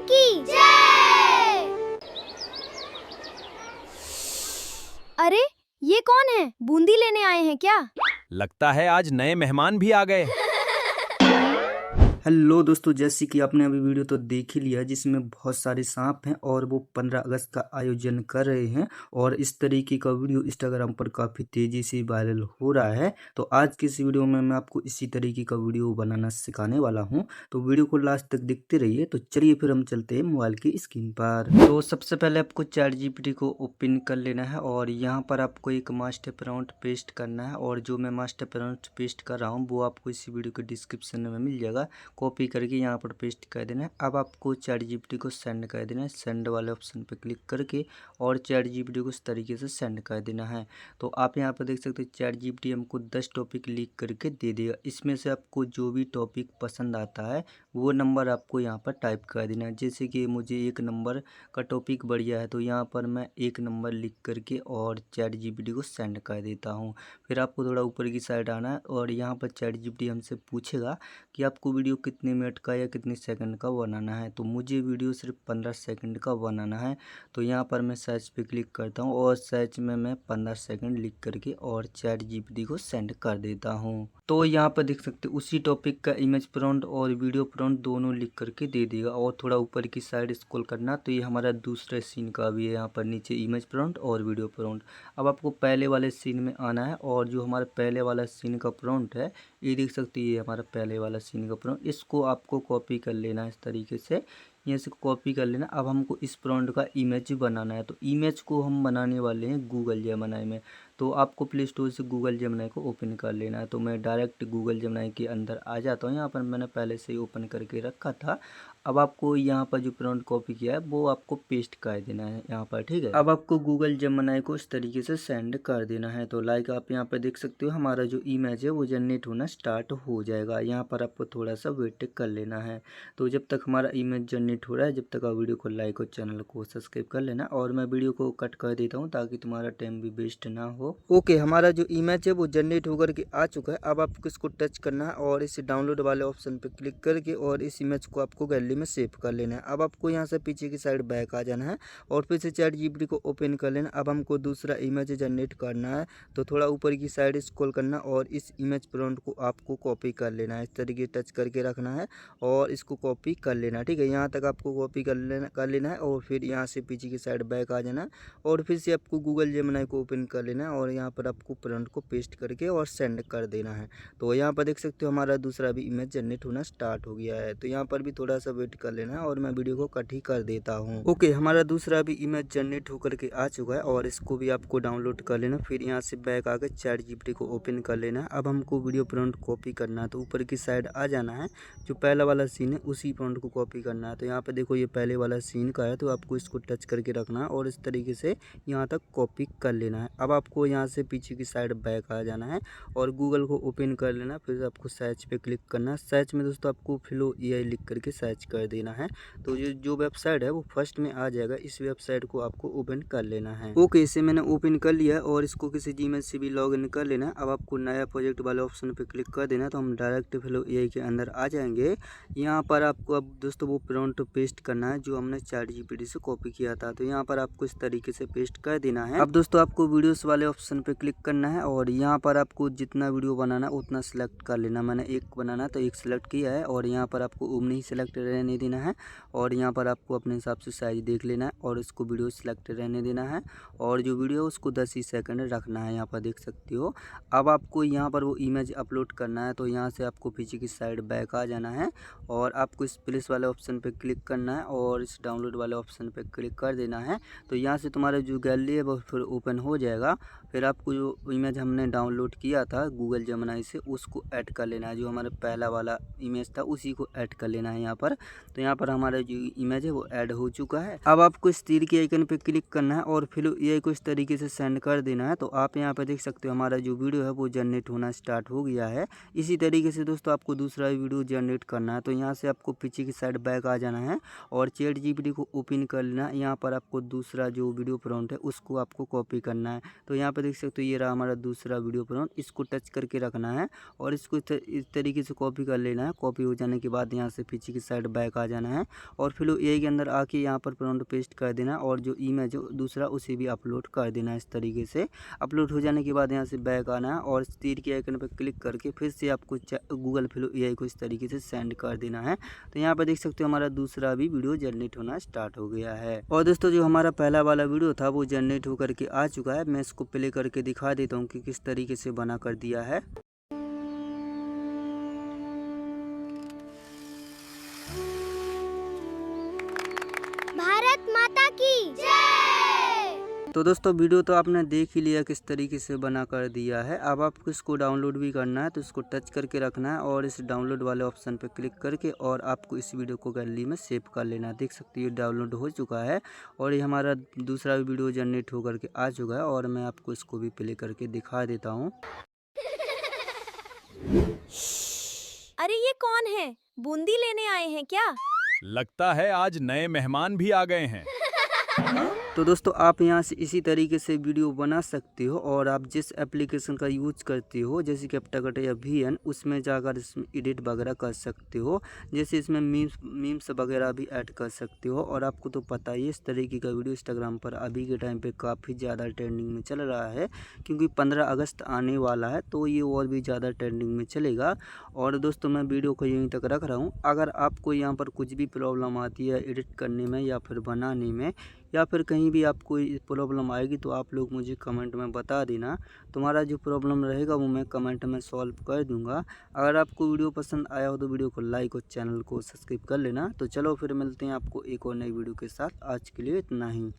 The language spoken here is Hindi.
की जय। अरे ये कौन है? बूंदी लेने आए हैं क्या? लगता है आज नए मेहमान भी आ गए। हेलो दोस्तों, जैसे कि आपने अभी वीडियो तो देख ही लिया जिसमें बहुत सारे सांप हैं और वो 15 अगस्त का आयोजन कर रहे हैं और इस तरीके का वीडियो इंस्टाग्राम पर काफ़ी तेज़ी से वायरल हो रहा है। तो आज की इस वीडियो में मैं आपको इसी तरीके का वीडियो बनाना सिखाने वाला हूं, तो वीडियो को लास्ट तक देखते रहिए। तो चलिए फिर हम चलते हैं मोबाइल की स्क्रीन पर। तो सबसे पहले आपको ChatGPT को ओपन कर लेना है और यहाँ पर आपको एक मास्टर प्रॉम्प्ट पेस्ट करना है और जो मैं मास्टर प्रॉम्प्ट पेस्ट कर रहा हूँ वो आपको इसी वीडियो के डिस्क्रिप्शन में मिल जाएगा। कॉपी करके यहाँ पर पेस्ट कर देना है। अब आपको ChatGPT को सेंड कर देना है। सेंड वाले ऑप्शन पर क्लिक करके और ChatGPT को इस तरीके से सेंड कर देना है। तो आप यहाँ पर देख सकते हैं ChatGPT हमको 10 टॉपिक लिख करके दे देगा। इसमें से आपको जो भी टॉपिक पसंद आता है वो नंबर आपको यहाँ पर टाइप कर देना है। जैसे कि मुझे 1 नंबर का टॉपिक बढ़िया है तो यहाँ पर मैं 1 नंबर लिख करके और ChatGPT को सेंड कर देता हूँ। फिर आपको थोड़ा ऊपर की साइड आना है और यहाँ पर ChatGPT हमसे पूछेगा कि आपको वीडियो कितने मिनट का या कितने सेकंड का बनाना है। तो मुझे वीडियो सिर्फ 15 सेकंड का बनाना है। तो यहाँ पर मैं सर्च पे क्लिक करता हूँ और सर्च में मैं 15 सेकंड लिख करके और ChatGPT को सेंड कर देता हूँ। तो यहाँ पर देख सकते उसी टॉपिक का इमेज प्रॉम्प्ट और वीडियो प्रॉम्प्ट दोनों लिख करके दे देगा। और थोड़ा ऊपर की साइड स्क्रॉल करना तो ये हमारा दूसरे सीन का भी है। यहाँ पर नीचे इमेज प्रॉम्प्ट और वीडियो प्रॉम्प्ट। अब आपको पहले वाले सीन में आना है और जो हमारा पहले वाला सीन का प्रॉम्प्ट है ये देख सकते हैं, ये हमारा पहले वाला सीन का प्रॉम्प्ट। इसको आपको कॉपी कर लेना है इस तरीके से, यहाँ से कॉपी कर लेना। अब हमको इस प्रॉम्प्ट का इमेज बनाना है। तो इमेज को हम बनाने वाले हैं गूगल जेमिनी में। तो आपको प्ले स्टोर से गूगल जेमिनी को ओपन कर लेना है। तो मैं डायरेक्ट गूगल जेमिनी के अंदर आ जाता हूँ। यहाँ पर मैंने पहले से ही ओपन करके रखा था। अब आपको यहाँ पर जो प्रॉम्प्ट कॉपी किया है वो आपको पेस्ट कर देना है यहाँ पर, ठीक है। अब आपको गूगल जेमिनी को इस तरीके से सेंड कर देना है। तो लाइक आप यहाँ पर देख सकते हो हमारा जो इमेज है वो जनरेट होना स्टार्ट हो जाएगा। यहाँ पर आपको थोड़ा सा वेट कर लेना है। तो जब तक हमारा इमेज जनरेट हो रहा है जब तक आप वीडियो को लाइक और चैनल को सब्सक्राइब कर लेना। और मैं वीडियो को कट कर देता हूँ ताकि तुम्हारा टाइम भी वेस्ट ना हो। ओके, हमारा जो इमेज है वो जनरेट होकर के आ चुका है। अब आपको इसको टच करना है और इस डाउनलोड वाले ऑप्शन पर क्लिक करके और इस इमेज को आपको गैलरी में सेव कर लेना है। अब आपको यहाँ से पीछे की साइड बैक आ जाना है और फिर से ChatGPT को ओपन कर लेना। अब हमको दूसरा इमेज जनरेट करना है तो थोड़ा ऊपर की साइड स्क्रॉल करना और इस इमेज प्रॉम्प्ट को आपको कॉपी कर लेना है। इस तरीके टच करके रखना है और इसको कॉपी कर लेना, ठीक है। यहाँ तक आपको कॉपी कर लेना है और फिर यहाँ से पीछे की साइड बैक आ जाना और फिर से आपको गूगल जेमिनी को ओपन कर लेना है और यहाँ पर आपको प्रॉम्प्ट को पेस्ट करके और सेंड कर देना है। तो यहाँ पर देख सकते हो हमारा दूसरा भी इमेज जनरेट होना स्टार्ट हो गया है। तो यहाँ पर भी थोड़ा सा वेट कर लेना है और मैं वीडियो को कट ही कर देता हूँ। ओके, हमारा दूसरा भी इमेज जनरेट होकर के आ चुका है और इसको भी आपको डाउनलोड कर लेना। फिर यहाँ से बैक आकर ChatGPT को ओपन कर लेना है। अब हमको वीडियो प्रॉम्प्ट कॉपी करना है तो ऊपर की साइड आ जाना है। जो पहला वाला सीन है उसी प्रॉम्प्ट को कॉपी करना है। तो यहाँ पे देखो ये पहले वाला सीन का है तो आपको इसको टच करके रखना है और इस तरीके से यहाँ तक कॉपी कर लेना है। अब आपको यहाँ से पीछे की साइड बैक आ जाना है और गूगल को ओपन कर लेना। फिर आपको सर्च पे क्लिक करना है। सर्च में दोस्तों आपको फ्लो AI लिख करके सर्च कर देना है। तो जो वेबसाइट है वो फर्स्ट में आ जाएगा। इस वेबसाइट को आपको ओपन कर लेना है। ओके, इसे मैंने ओपन कर लिया और इसको किसी जीमेल से भी लॉग इन कर लेना। अब आपको नया प्रोजेक्ट वाले ऑप्शन पे क्लिक कर देना तो हम डायरेक्ट फ्लो AI के अंदर आ जाएंगे। यहाँ पर आपको अब दोस्तों वो प्रॉम्प्ट पेस्ट करना है जो हमने ChatGPT से कॉपी किया था। तो यहाँ पर आपको इस तरीके से पेस्ट कर देना है। अब दोस्तों आपको वीडियोस वाले ऑप्शन पे क्लिक करना है और यहाँ पर आपको जितना वीडियो बनाना उतना सिलेक्ट कर लेना। मैंने एक बनाना तो एक सिलेक्ट किया है और यहाँ पर आपको उम्र ही सिलेक्ट रहने देना है और यहाँ पर आपको अपने हिसाब से साइज देख लेना है और इसको वीडियो सिलेक्ट रहने देना है और जो वीडियो है उसको 10 ही सेकंड रखना है। यहाँ पर देख सकते हो। अब आपको यहाँ पर वो इमेज अपलोड करना है तो यहाँ से आपको पीछे की साइड बैक आ जाना है और आपको इस प्लेस वाले ऑप्शन पे क्लिक करना है और इस डाउनलोड वाले ऑप्शन पे क्लिक कर देना है। तो यहाँ से तुम्हारा जो गैलरी है वो फिर ओपन हो जाएगा। फिर आपको जो इमेज हमने डाउनलोड किया था गूगल जेमिनी से उसको ऐड कर लेना है। जो हमारा पहला वाला इमेज था उसी को ऐड कर लेना है यहाँ पर। तो यहाँ पर हमारा जो इमेज है वो ऐड हो चुका है। अब आपको इस तीर के आइकन पे क्लिक करना है और फिर ये कुछ तरीके से सेंड कर देना है। तो आप यहाँ पे देख सकते हो हमारा जो वीडियो है वो जनरेट होना स्टार्ट हो गया है। इसी तरीके से दोस्तों आपको दूसरा वीडियो जनरेट करना है। तो यहाँ से आपको पीछे की साइड बैक आ जाना है और ChatGPT को ओपन कर लेना। यहाँ पर आपको दूसरा जो वीडियो प्रॉम्प्ट है उसको आपको कॉपी करना है। तो यहाँ पे देख सकते हो ये रहा हमारा दूसरा वीडियो प्रोन। इसको टच करके रखना है और इसको इस तरीके से कॉपी कर लेना है। कॉपी हो जाने के बाद यहाँ से पीछे की साइड बैक आ जाना है और फिर एआई के अंदर आके यहाँ पर प्रोन पेस्ट कर देना है और जो इमेज है दूसरा उसे भी अपलोड कर देना है। इस तरीके से अपलोड हो जाने के बाद यहाँ से बैक आना है और इस तीर के आइकन पर क्लिक करके फिर से आपको गूगल फ्लो एआई को इस तरीके से सेंड कर देना है। तो यहाँ पर देख सकते हो हमारा दूसरा भी वीडियो जनरेट होना स्टार्ट हो गया है। और दोस्तों जो हमारा पहला वाला वीडियो था वो जनरेट होकर के आ चुका है। मैं इसको प्ले करके दिखा देता हूँ कि किस तरीके से बना कर दिया है। भारत माता की जय। तो दोस्तों वीडियो तो आपने देख ही लिया किस तरीके से बना कर दिया है। अब आपको इसको डाउनलोड भी करना है तो इसको टच करके रखना है और इस डाउनलोड वाले ऑप्शन पर क्लिक करके और आपको इस वीडियो को गैलरी में सेव कर लेना है। देख सकते हो ये डाउनलोड हो चुका है और ये हमारा दूसरा वीडियो जनरेट होकर के आ चुका है और मैं आपको इसको भी प्ले करके दिखा देता हूँ। अरे ये कौन है? बूंदी लेने आए हैं क्या? लगता है आज नए मेहमान भी आ गए हैं। तो दोस्तों आप यहाँ से इसी तरीके से वीडियो बना सकते हो और आप जिस एप्लीकेशन का यूज करते हो जैसे कि कैप्कट या VN उसमें जाकर इसमें एडिट वगैरह कर सकते हो। जैसे इसमें मीम्स वगैरह भी ऐड कर सकते हो। और आपको तो पता ही है इस तरीके का वीडियो इंस्टाग्राम पर अभी के टाइम पे काफ़ी ज़्यादा ट्रेंडिंग में चल रहा है क्योंकि 15 अगस्त आने वाला है तो ये और भी ज़्यादा ट्रेंडिंग में चलेगा। और दोस्तों मैं वीडियो को यहीं तक रख रहा हूँ। अगर आपको यहाँ पर कुछ भी प्रॉब्लम आती है एडिट करने में या फिर बनाने में या फिर कहीं भी आपको प्रॉब्लम आएगी तो आप लोग मुझे कमेंट में बता देना। तुम्हारा जो प्रॉब्लम रहेगा वो मैं कमेंट में सॉल्व कर दूंगा। अगर आपको वीडियो पसंद आया हो तो वीडियो को लाइक और चैनल को सब्सक्राइब कर लेना। तो चलो फिर मिलते हैं आपको एक और नई वीडियो के साथ। आज के लिए इतना ही।